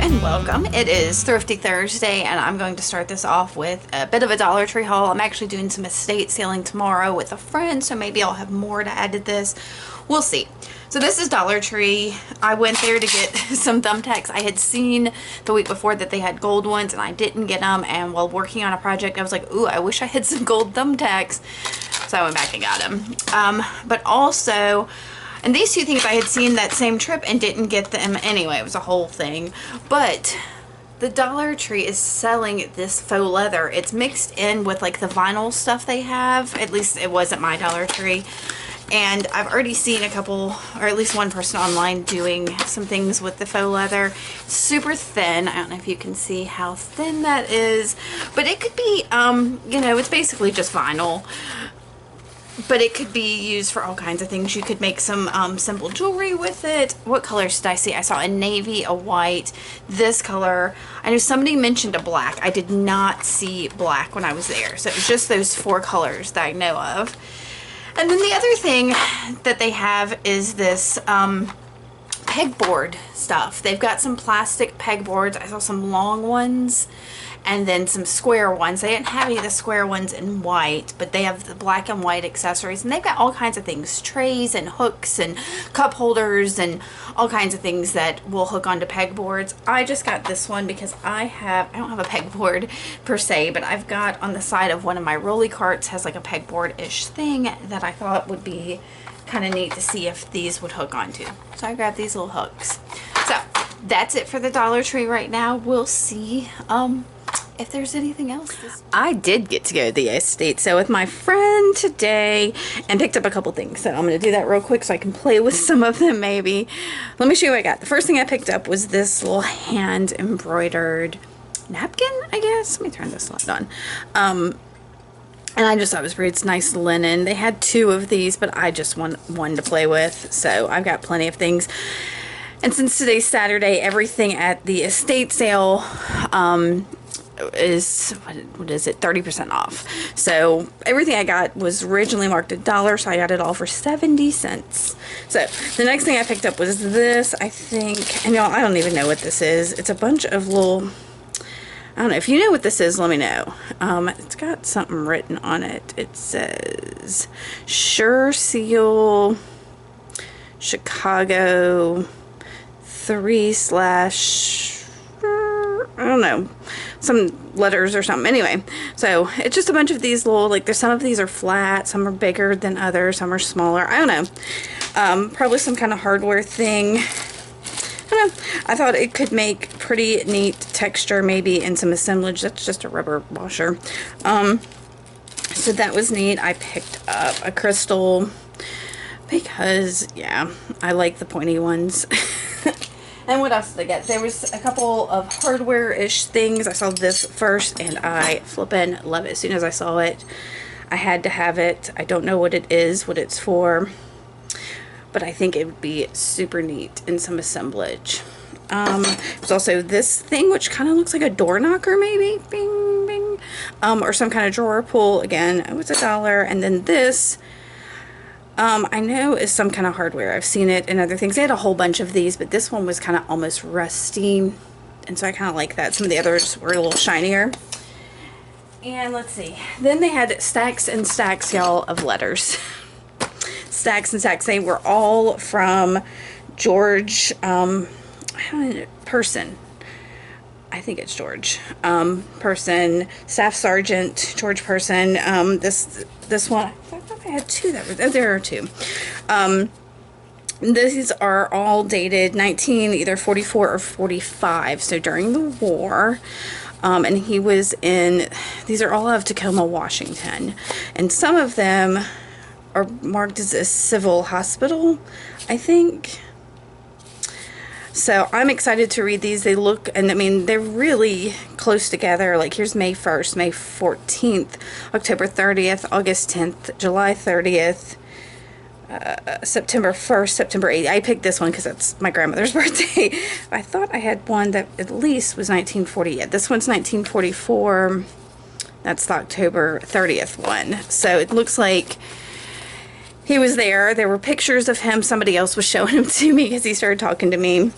and welcome. It is Thrifty Thursday and I'm going to start this off with a bit of a Dollar Tree haul. I'm actually doing some estate sailing tomorrow with a friend, so maybe I'll have more to add to this. We'll see. So this is Dollar Tree. I went there to get some thumbtacks. I had seen the week before that they had gold ones and I didn't get them, and while working on a project I was like, ooh, I wish I had some gold thumbtacks. So I went back and got them. But also, and these two things I had seen that same trip and didn't get them anyway. It was a whole thing. But the Dollar Tree is selling this faux leather. It's mixed in with like the vinyl stuff they have. At least it was at my Dollar Tree. And I've already seen a couple, or at least one person online doing some things with the faux leather. Super thin. I don't know if you can see how thin that is. But it could be, you know, it's basically just vinyl. But it could be used for all kinds of things. You could make some simple jewelry with it. What colors did I see? I saw a navy, a white, this color. I know somebody mentioned a black. I did not see black when I was there. So it was just those four colors that I know of. And then the other thing that they have is this pegboard stuff. They've got some plastic pegboards. I saw some long ones and then some square ones. They didn't have any of the square ones in white, but they have the black and white accessories, and they've got all kinds of things, trays and hooks and cup holders and all kinds of things that will hook onto pegboards. I just got this one because I don't have a pegboard per se, but I've got on the side of one of my rolly carts has like a pegboard-ish thing that I thought would be kind of neat to see if these would hook onto. So I grabbed these little hooks. So that's it for the Dollar Tree right now. We'll see if there's anything else. I did get to go to the estate sale with my friend today and picked up a couple things. So I'm going to do that real quick so I can play with some of them maybe. Let me show you what I got. The first thing I picked up was this little hand embroidered napkin, I guess. Let me turn this light on. And I just thought it was pretty. It's nice linen. They had two of these, but I just want one to play with. So I've got plenty of things. And since today's Saturday, everything at the estate sale is, what is it, 30% off. So everything I got was originally marked $1, so I got it all for 70 cents. So the next thing I picked up was this, I think, and y'all, I don't even know what this is. It's a bunch of little, I don't know, if you know what this is, let me know. It's got something written on it. It says Sure Seal Chicago 3/ I don't know, some letters or something. Anyway, so it's just a bunch of these little, like, there's some of these are flat, some are bigger than others, some are smaller. I don't know. Probably some kind of hardware thing. I don't know. I thought it could make pretty neat texture maybe in some assemblage. That's just a rubber washer. So that was neat. I picked up a crystal because, yeah, I like the pointy ones. And what else did I get? There was a couple of hardware-ish things. I saw this first, and I flippin' love it. As soon as I saw it, I had to have it. I don't know what it is, what it's for, but I think it would be super neat in some assemblage. There's also this thing, which kind of looks like a door knocker, maybe. Bing, bing. Or some kind of drawer pull. Again, it was $1. And then this, I know is some kind of hardware. I've seen it in other things. They had a whole bunch of these, but this one was kind of almost rusty, and so I kind of like that. Some of the others were a little shinier. And let's see. Then they had stacks and stacks, y'all, of letters. Stacks and stacks. They were all from George, I don't know, Person. I think it's George. Person, Staff Sergeant, George Person. This one, I thought I had two that were, oh, there are two. These are all dated either 44 or 45, so during the war. And he was in, these are all out of Tacoma, Washington. And some of them are marked as a civil hospital, I think. So I'm excited to read these. They look, and I mean, they're really close together. Like, here's May 1st, May 14th, October 30th, August 10th, July 30th, September 1st, September 8th. I picked this one because it's my grandmother's birthday. I thought I had one that at least was 1940. Yeah, this one's 1944. That's the October 30th one. So it looks like he was there. There were pictures of him. Somebody else was showing him to me because he started talking to me.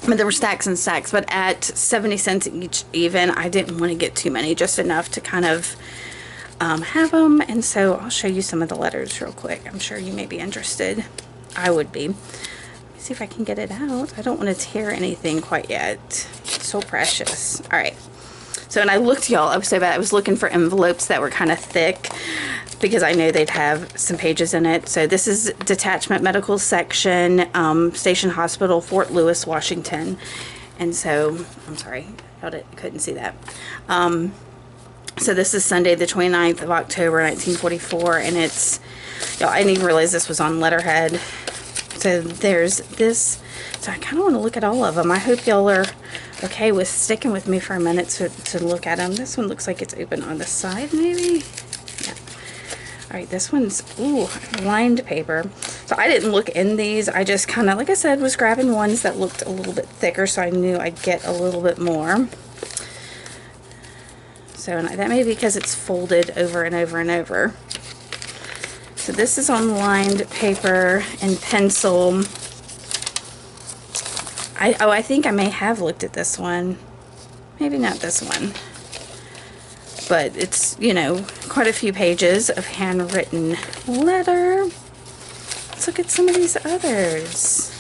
I mean, there were stacks and stacks, but at 70 cents each even, I didn't want to get too many, just enough to kind of have them. And so I'll show you some of the letters real quick. I'm sure you may be interested. I would be. Let me see if I can get it out. I don't want to tear anything quite yet. It's so precious. All right. So, and I looked, y'all, I was so bad. I was looking for envelopes that were kind of thick because I know they'd have some pages in it. So this is Detachment Medical Section, Station Hospital, Fort Lewis, Washington. And so, I'm sorry, couldn't see that. So this is Sunday, the 29th of October, 1944, and it's, y'all, I didn't even realize this was on letterhead. So there's this. So I kind of want to look at all of them. I hope y'all are okay with sticking with me for a minute to look at them. This one looks like it's open on the side, maybe. Yeah. All right, this one's, ooh, lined paper. So I didn't look in these. I just kind of, like I said, was grabbing ones that looked a little bit thicker, so I knew I'd get a little bit more. So and that may be because it's folded over and over and over. So this is on lined paper and pencil. I think I may have looked at this one. Maybe not this one. But it's, you know, quite a few pages of handwritten letter. Let's look at some of these others.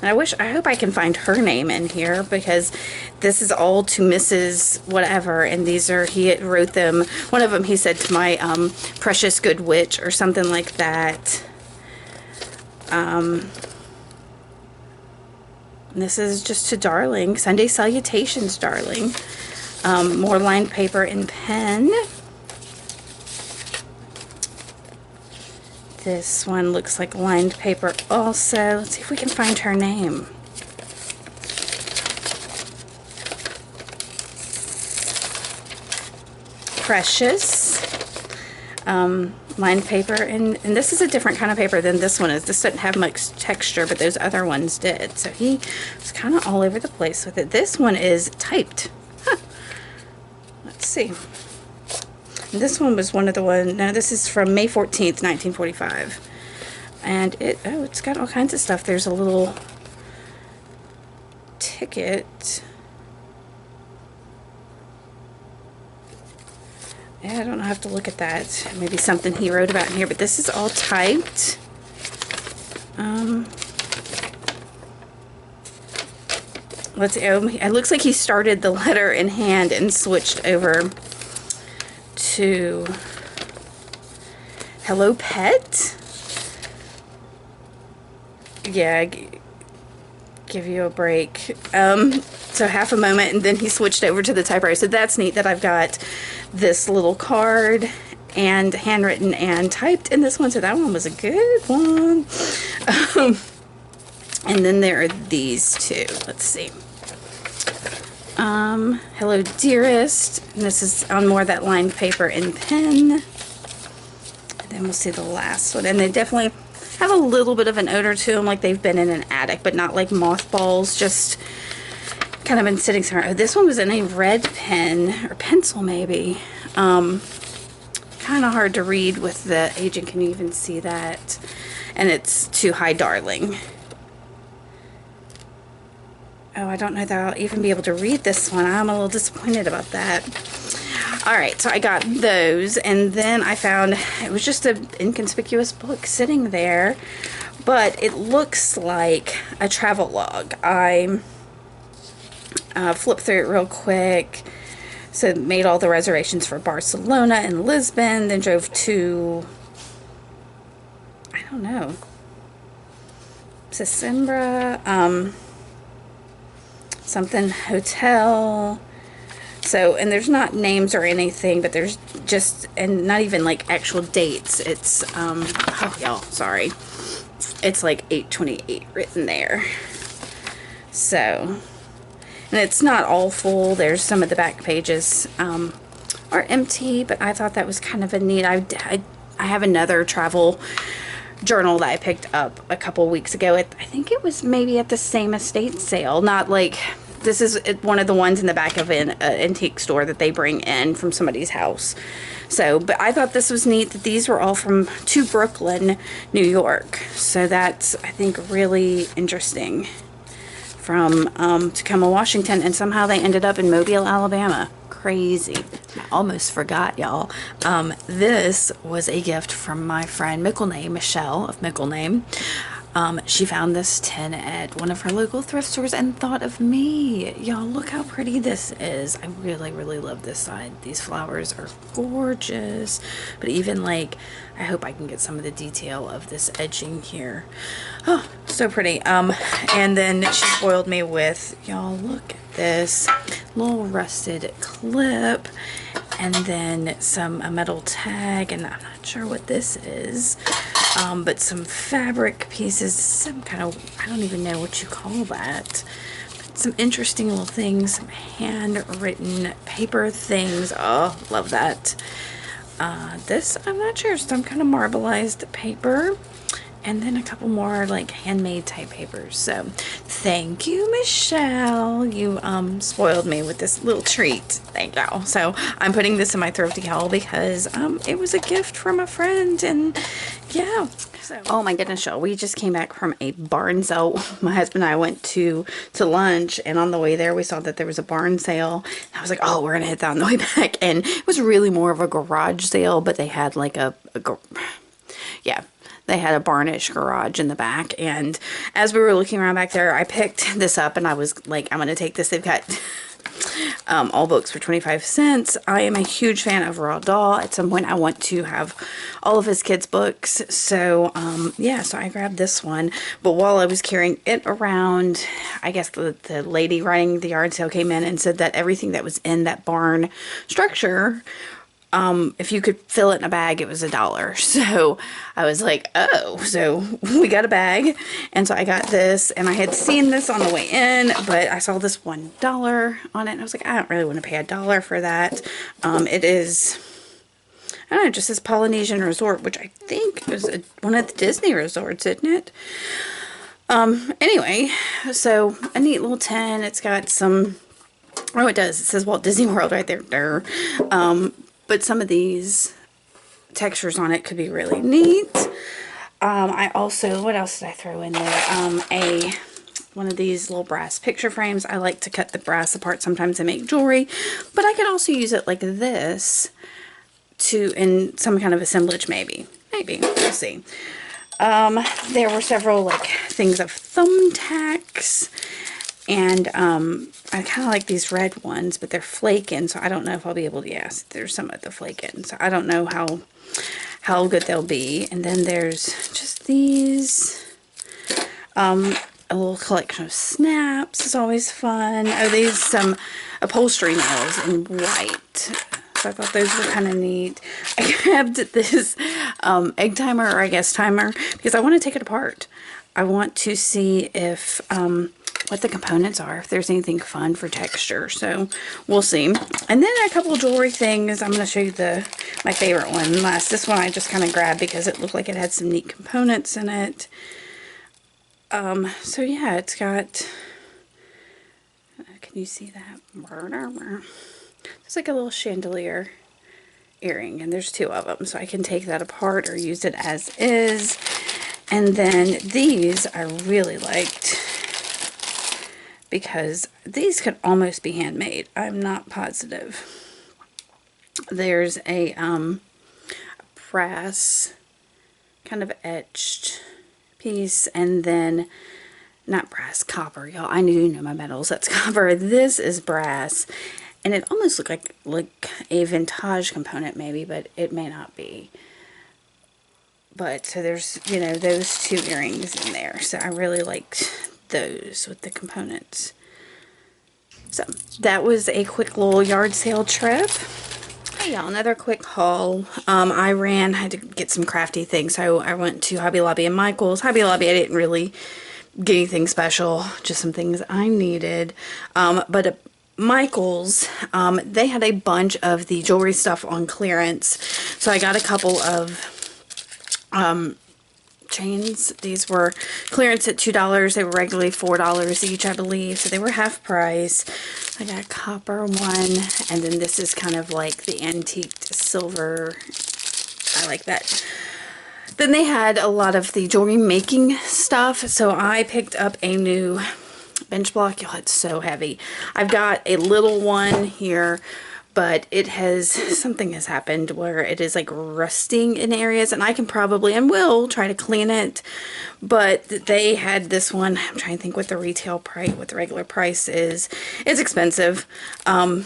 And I hope I can find her name in here, because this is all to Mrs. whatever, and these are, he wrote them, one of them he said, to my precious good witch, or something like that. This is just to Darling, Sunday salutations, Darling. More lined paper and pen. This one looks like lined paper also. Let's see if we can find her name. Precious. Lined paper. And this is a different kind of paper than this one is. This didn't have much texture, but those other ones did. So he was kind of all over the place with it. This one is typed. Huh. Let's see. This one was one of the ones, no, this is from May 14th, 1945. And it's got all kinds of stuff. There's a little ticket. Yeah, I don't know, I have to look at that. Maybe something he wrote about in here, but this is all typed. Let's see, it looks like he started the letter in hand and switched over to Hello Pet. Yeah, give you a break. So half a moment, and then he switched over to the typewriter. So that's neat that I've got this little card and handwritten and typed in this one. So that one was a good one. And then there are these two. Let's see. Hello Dearest, and this is on more of that lined paper and pen. And then we'll see the last one, and they definitely have a little bit of an odor to them, like they've been in an attic, but not like mothballs, just kind of been sitting somewhere. Oh, this one was in a red pen, or pencil maybe. Kind of hard to read with the agent. Can you even see that? And it's to Hi Darling. Oh, I don't know that I'll even be able to read this one. I'm a little disappointed about that. Alright, so I got those, and then I found, it was just an inconspicuous book sitting there, but it looks like a travel log. I flipped through it real quick. So made all the reservations for Barcelona and Lisbon, then drove to, I don't know, Sesimbra, something hotel. So, and there's not names or anything, but there's just, and not even like actual dates. It's oh y'all, sorry, it's like 8/28 written there. So, and it's not all full. There's some of the back pages are empty, but I thought that was kind of a neat. I have another travel journal that I picked up a couple weeks ago. I think it was maybe at the same estate sale, not like This is one of the ones in the back of an antique store that they bring in from somebody's house. So, but I thought this was neat that these were all from to Brooklyn, New York. So that's, I think, really interesting. From Tacoma, Washington, and somehow they ended up in Mobile, Alabama. Crazy. I almost forgot, y'all. This was a gift from my friend Mickelname, Michelle of Mickelname. She found this tin at one of her local thrift stores and thought of me. Y'all, look how pretty this is. I really, really love this side. These flowers are gorgeous. But even like, I hope I can get some of the detail of this edging here. Oh, so pretty. And then she spoiled me with, y'all, look at this little rusted clip. And then a metal tag, and I'm not sure what this is. But some fabric pieces, some kind of, I don't even know what you call that. But some interesting little things, some handwritten paper things. Oh, love that. This, I'm not sure, some kind of marbleized paper. And then a couple more like handmade type papers. So thank you, Michelle. You spoiled me with this little treat. Thank y'all. So I'm putting this in my Thrifty haul because it was a gift from a friend, and yeah. So, oh my goodness, y'all. We just came back from a barn sale. My husband and I went to lunch, and on the way there we saw that there was a barn sale. I was like, oh, we're gonna hit that on the way back. And it was really more of a garage sale, but they had like yeah. They had a barnish garage in the back, and as we were looking around back there, I picked this up, and I was like, I'm going to take this. They've got all books for 25 cents. I am a huge fan of Roald Dahl. At some point, I want to have all of his kids' books, so yeah, so I grabbed this one. But while I was carrying it around, I guess the lady running the yard sale came in and said that everything that was in that barn structure, if you could fill it in a bag, it was $1. So I was like, oh, so we got a bag. And so I got this, and I had seen this on the way in, but I saw this $1 on it, and I was like, I don't really want to pay $1 for that. It is, I don't know, just this Polynesian resort, which I think is one of the Disney resorts, isn't it? Anyway, so a neat little tin. It's got some, oh, it does. It says Walt Disney World right there. But some of these textures on it could be really neat. I also, what else did I throw in there? One of these little brass picture frames. I like to cut the brass apart sometimes and make jewelry, but I could also use it like this in some kind of assemblage, maybe, we'll see. There were several like things of thumbtacks, and I kind of like these red ones, but they're flaking, so I don't know if I'll be able to, yes, there's some of the flaking, so I don't know how good they'll be. And then there's just these, a little collection of snaps is always fun. Oh, these some upholstery nails in white. So I thought those were kind of neat. I grabbed this egg timer, or I guess timer, because I want to take it apart. I want to see if what the components are, if there's anything fun for texture. So we'll see. And then a couple jewelry things. I'm going to show you my favorite one last. This one I just kind of grabbed because it looked like it had some neat components in it. So yeah, it's got, can you see that? It's like a little chandelier earring, and there's two of them, so I can take that apart or use it as is. And then these I really liked, because these could almost be handmade. I'm not positive. There's a brass kind of etched piece, and then not brass, copper, y'all. I do know my metals. That's copper. This is brass, and it almost looked like a vintage component maybe, but it may not be. But so there's, you know, those two earrings in there. So I really liked those with the components. So that was a quick little yard sale trip. Hey y'all, another quick haul. I had to get some crafty things, so I went to Hobby Lobby and Michael's. Hobby Lobby, I didn't really get anything special, just some things I needed. But at Michael's, they had a bunch of the jewelry stuff on clearance, so I got a couple of chains. These were clearance at $2. They were regularly $4 each, I believe. So they were half price. I got a copper one. And then this is kind of like the antiqued silver. I like that. Then they had a lot of the jewelry making stuff. So I picked up a new bench block. Oh, it's so heavy. I've got a little one here, but it has, something has happened where it is like rusting in areas, and I can probably and will try to clean it. But they had this one. I'm trying to think what the retail price, what the regular price is. It's expensive. It's on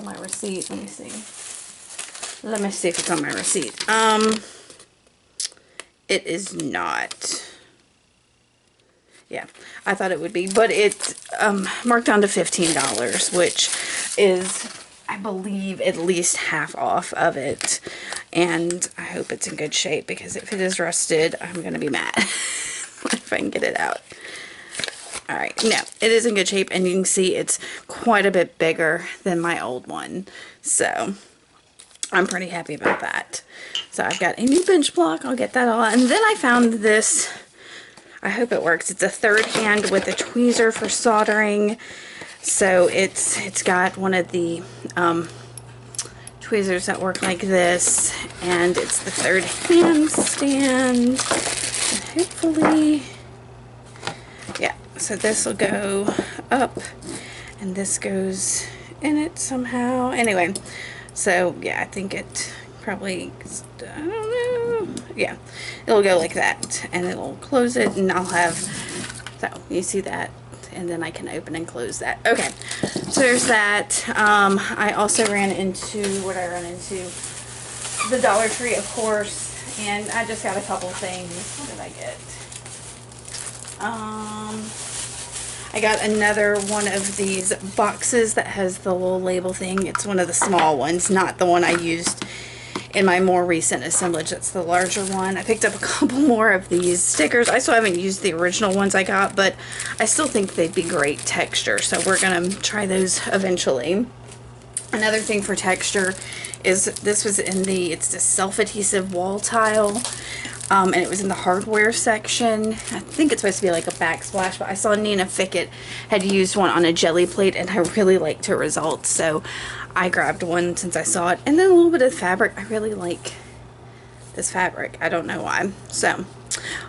my receipt. Let me see. Let me see if it's on my receipt. It is not. Yeah, I thought it would be, but it's marked down to $15, which is, I believe, at least half off of it. And I hope it's in good shape, because if it is rusted, I'm going to be mad if I can get it out. Alright, no, it is in good shape, and you can see it's quite a bit bigger than my old one. So, I'm pretty happy about that. So, I've got a new bench block. I'll get that all out. And then I found this. I hope it works. It's a third hand with a tweezer for soldering. So it's got one of the tweezers that work like this, and it's the third hand stand. And hopefully, yeah. So this will go up, and this goes in it somehow. Anyway, so yeah, I think it probably, I don't know, yeah, it'll go like that, and it'll close it, and I'll have, so you see that, and then I can open and close that. Okay, so there's that. I also ran into, what I ran into, the Dollar Tree, of course, and I just got a couple things. What did I get? I got another one of these boxes that has the little label thing. It's one of the small ones, not the one I used in my more recent assemblage. That's the larger one. I picked up a couple more of these stickers. I still haven't used the original ones I got, but I still think they'd be great texture, so we're gonna try those eventually. Another thing for texture is this was in the, it's the self-adhesive wall tile, and it was in the hardware section. I think it's supposed to be like a backsplash, but I saw Nina Fickett had used one on a jelly plate, and I really liked her results, so I grabbed one since I saw it. And then a little bit of fabric. I really like this fabric. I don't know why. So,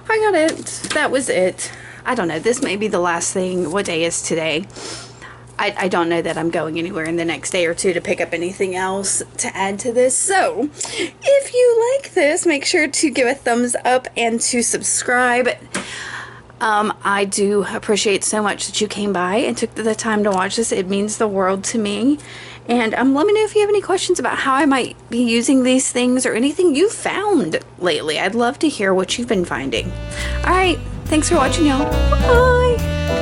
I got it. That was it. I don't know. This may be the last thing. What day is today? I don't know that I'm going anywhere in the next day or two to pick up anything else to add to this. So, if you like this, make sure to give a thumbs up and to subscribe. I do appreciate so much that you came by and took the time to watch this. It means the world to me. And let me know if you have any questions about how I might be using these things or anything you found lately. I'd love to hear what you've been finding. Alright, thanks for watching, y'all. Bye!